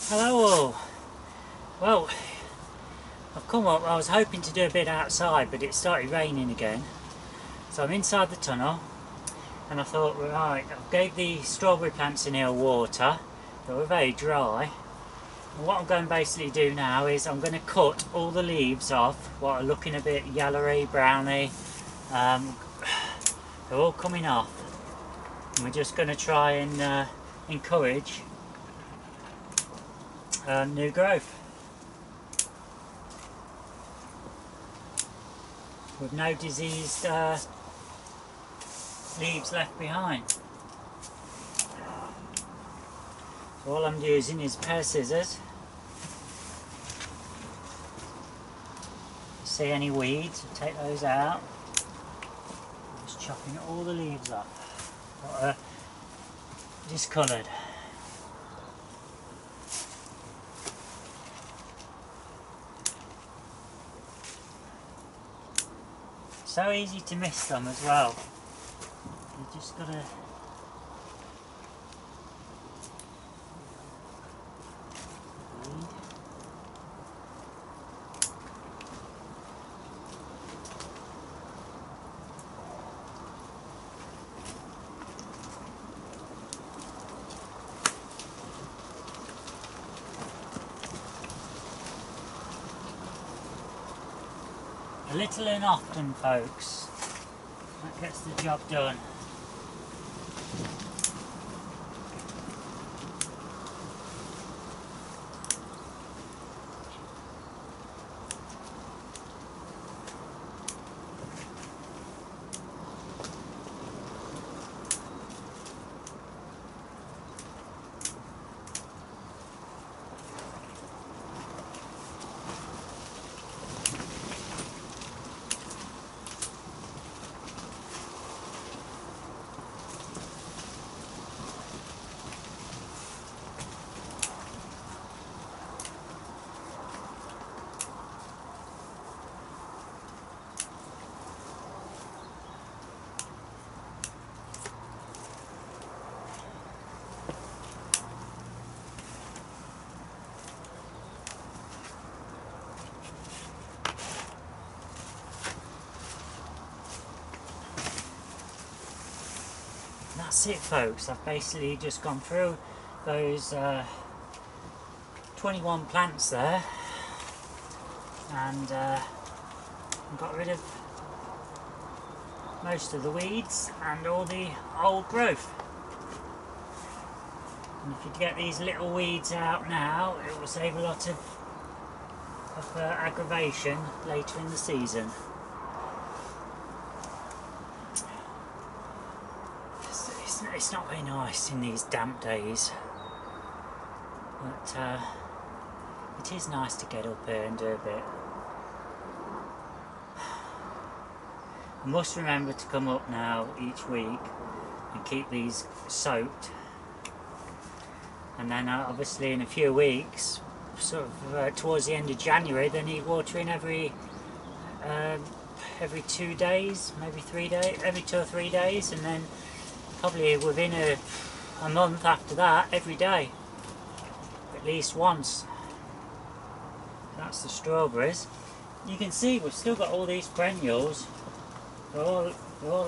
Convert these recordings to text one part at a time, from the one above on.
Hello all. Well, I've come up, I was hoping to do a bit outside, but it started raining again. So I'm inside the tunnel, and I thought, right, I gave the strawberry plants in here water. They were very dry. And what I'm going to basically do now is I'm going to cut all the leaves off, what are looking a bit yellowy, browny. They're all coming off. And we're just going to try and encourage new growth with no diseased leaves left behind. So all I'm using is a pair of scissors. See any weeds, I'll take those out. I'm just chopping all the leaves off that are discoloured. So easy to miss them as well. You just gotta weed. A little and often, folks. That gets the job done. That's it, folks. I've basically just gone through those 21 plants there and got rid of most of the weeds and all the old growth. And if you get these little weeds out now, it will save a lot of aggravation later in the season. It's not very nice in these damp days, but it is nice to get up here and do a bit. I must remember to come up now each week and keep these soaked, and then obviously in a few weeks, sort of towards the end of January, they need watering every 2 days, maybe 3 days, every 2 or 3 days, and then probably within a month after that, every day, at least once. That's the strawberries. You can see we've still got all these perennials. They're all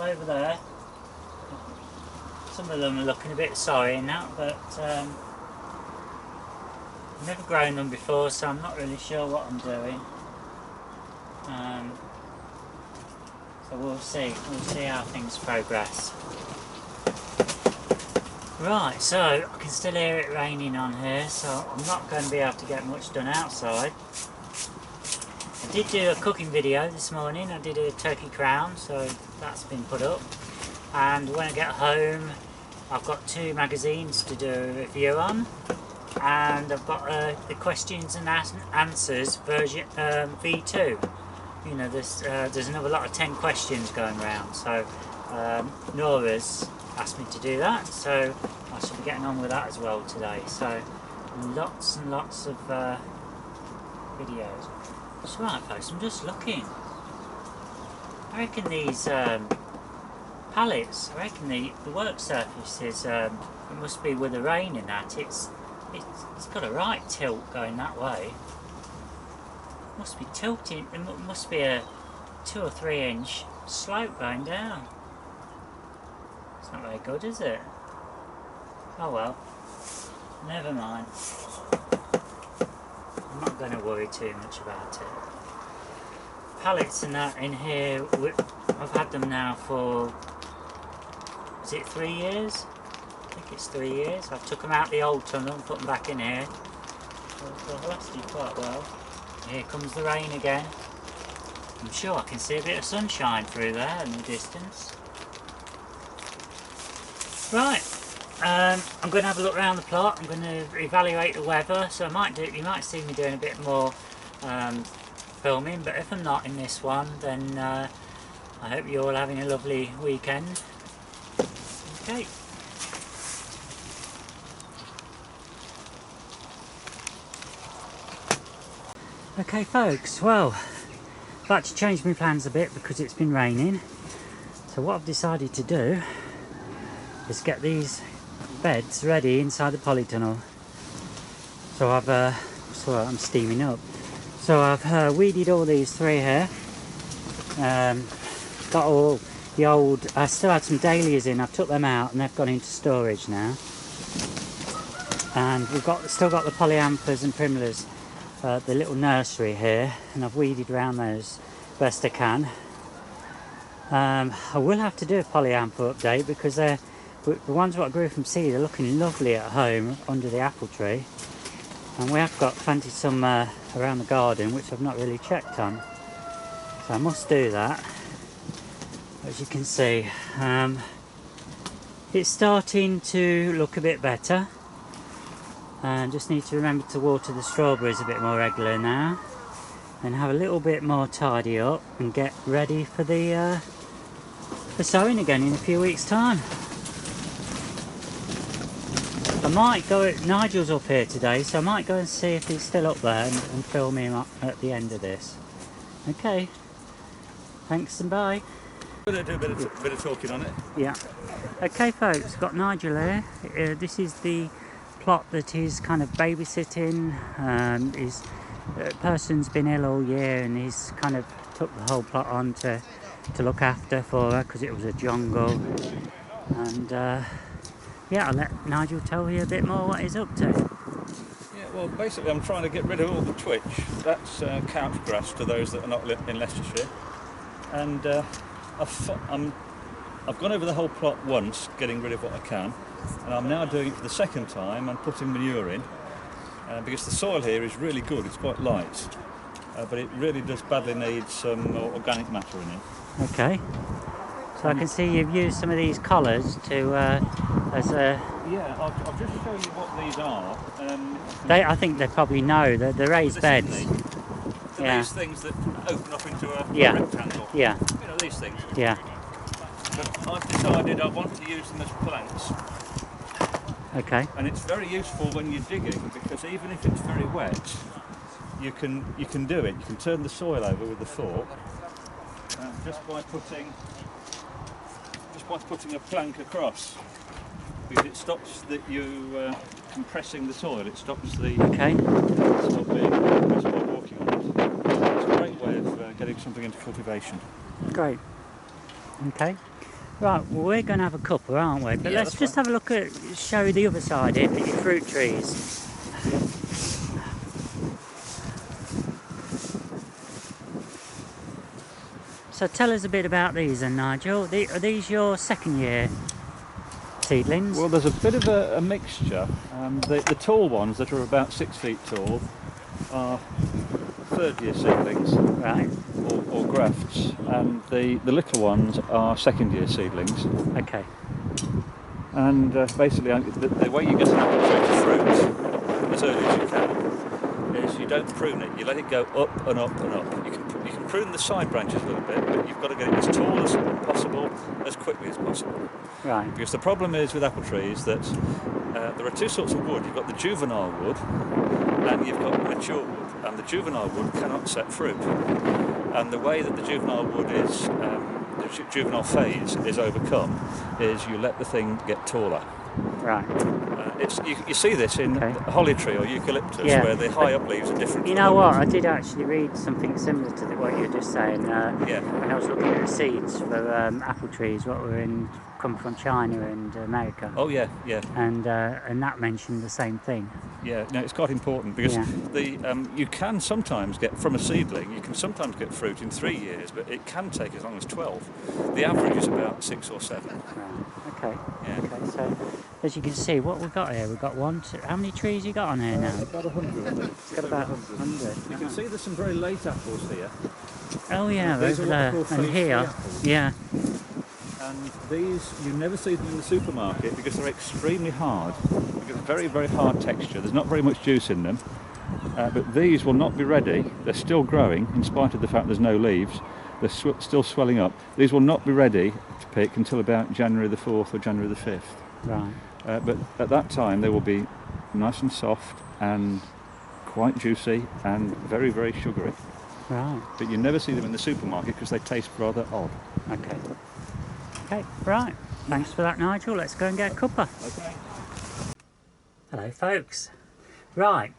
over there. Some of them are looking a bit sorry and that, but I've never grown them before, so I'm not really sure what I'm doing. So we'll see how things progress. Right, so I can still hear it raining on here, so I'm not going to be able to get much done outside. I did do a cooking video this morning. I did a turkey crown, so that's been put up. And when I get home, I've got 2 magazines to do a review on, and I've got the questions and answers version V2. You know, there's another lot of 10 questions going around, so Nora's asked me to do that, so I should be getting on with that as well today. So lots and lots of videos. That's right, folks, I'm just looking. I reckon these pallets, I reckon the work surface is, it must be with the rain and that, it's it's got a right tilt going that way. Must be tilting. It must be a 2 or 3 inch slope going down. It's not very good, is it? Oh well. Never mind. I'm not going to worry too much about it. Pallets and that in here, I've had them now for, is it 3 years? I think it's 3 years. I took them out the old tunnel and put them back in here. They've lasted quite well. Here comes the rain again. I'm sure I can see a bit of sunshine through there in the distance. Right, I'm going to have a look around the plot. I'm going to evaluate the weather, so you might see me doing a bit more filming, but if I'm not in this one, then I hope you're all having a lovely weekend. Okay. Okay folks, well, I've had to change my plans a bit because it's been raining. So what I've decided to do is get these beds ready inside the polytunnel. So I'm steaming up. So I've weeded all these 3 here. Got all the old, I still had some dahlias in, I've took them out and they've gone into storage now. And we've still got the polyanthus and primulas, the little nursery here, and I've weeded around those best I can. I will have to do a polyanther update because the ones what I grew from seed are looking lovely at home under the apple tree, and we have got planted some around the garden which I've not really checked on, so I must do that. As you can see, it's starting to look a bit better. And just need to remember to water the strawberries a bit more regular now, and have a little bit more tidy up and get ready for the for sowing again in a few weeks' time. I might go, Nigel's up here today, so I might go and see if he's still up there and film him up at the end of this. Okay, thanks and bye. I'm going to do a bit of talking on it. Yeah. Okay folks, got Nigel here. This is the plot that he's kind of babysitting. His person's been ill all year and he's kind of took the whole plot on to look after for her because it was a jungle. And yeah, I'll let Nigel tell you a bit more what he's up to. Yeah, well basically I'm trying to get rid of all the twitch. That's couch grass to those that are not in Leicestershire. And I've gone over the whole plot once, getting rid of what I can. And I'm now doing it for the second time and putting manure in because the soil here is really good, it's quite light, but it really does badly need some organic matter in it. Okay, so I can see you've used some of these collars to as a... Yeah, I'll just show you what these are. I think they probably know, the raised beds. Yeah. These things that open up into a rectangle. Yeah. You know, these things. Yeah. But I've decided I want to use them as planks. Okay. And it's very useful when you're digging because even if it's very wet, you can do it. You can turn the soil over with the fork just by putting a plank across, because it stops you compressing the soil. It stops the soil being compressed by walking on it. It's a great way of getting something into cultivation. Great. Okay. Right, well we're going to have a cuppa, aren't we? But let's just have a look at, show you the other side here, at your fruit trees. So tell us a bit about these then, Nigel. Are these your second year seedlings? Well, there's a bit of a mixture. The tall ones that are about 6 feet tall are third year seedlings. Right. Or grafts, and the little ones are second year seedlings. Okay. And basically the way you get an apple tree to fruit as early as you can is you don't prune it, you let it go up and up and up. You can prune the side branches a little bit, but you've got to get it as tall as possible, as quickly as possible. Right. Because the problem is with apple trees that there are 2 sorts of wood. You've got the juvenile wood and you've got mature wood, and the juvenile wood cannot set fruit. And the way that the juvenile wood is, the juvenile phase is overcome, is you let the thing get taller. Right. you see this in holly tree or eucalyptus, where the high up leaves are different. You know what? I did actually read something similar to what you were just saying. When I was looking at the seeds for apple trees, what were come from China and America. Oh yeah. And that mentioned the same thing. Yeah, no, it's quite important because you can sometimes get from a seedling. You can sometimes get fruit in 3 years, but it can take as long as 12. The average is about 6 or 7. Right. Okay. Yeah. Okay. So, as you can see, what we've got here, we've got how many trees you got on here now? About 100. It's got about 100. You can see there's some very late apples here. Oh yeah, These over are there what are called and here. apples. Yeah. And these, you never see them in the supermarket because they're extremely hard. They've got very, very hard texture. There's not very much juice in them. But these will not be ready. They're still growing, in spite of the fact there's no leaves. They're still swelling up. These will not be ready to pick until about January the 4th or January the 5th. Right. But at that time they will be nice and soft and quite juicy and very, very sugary. Right. But you never see them in the supermarket because they taste rather odd. Okay. Okay, right. Thanks for that, Nigel. Let's go and get a cuppa. Okay. Hello, folks. Right.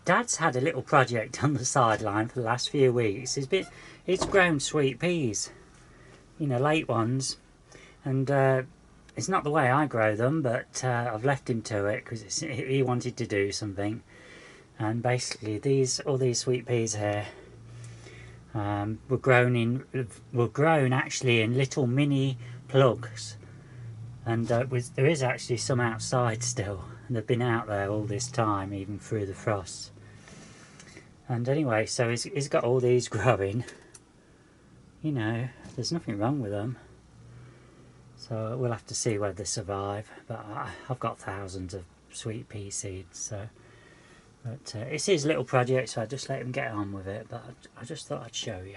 Dad's had a little project on the sideline for the last few weeks. It's grown sweet peas, you know, late ones, and it's not the way I grow them, but I've left him to it because he wanted to do something. And basically, all these sweet peas here were grown actually in little mini plugs, and there is actually some outside still. And they've been out there all this time, even through the frost. And anyway, so he's got all these growing. You know, there's nothing wrong with them. So we'll have to see whether they survive. But I've got thousands of sweet pea seeds. So, but it's his little project, so I just let him get on with it. But I just thought I'd show you.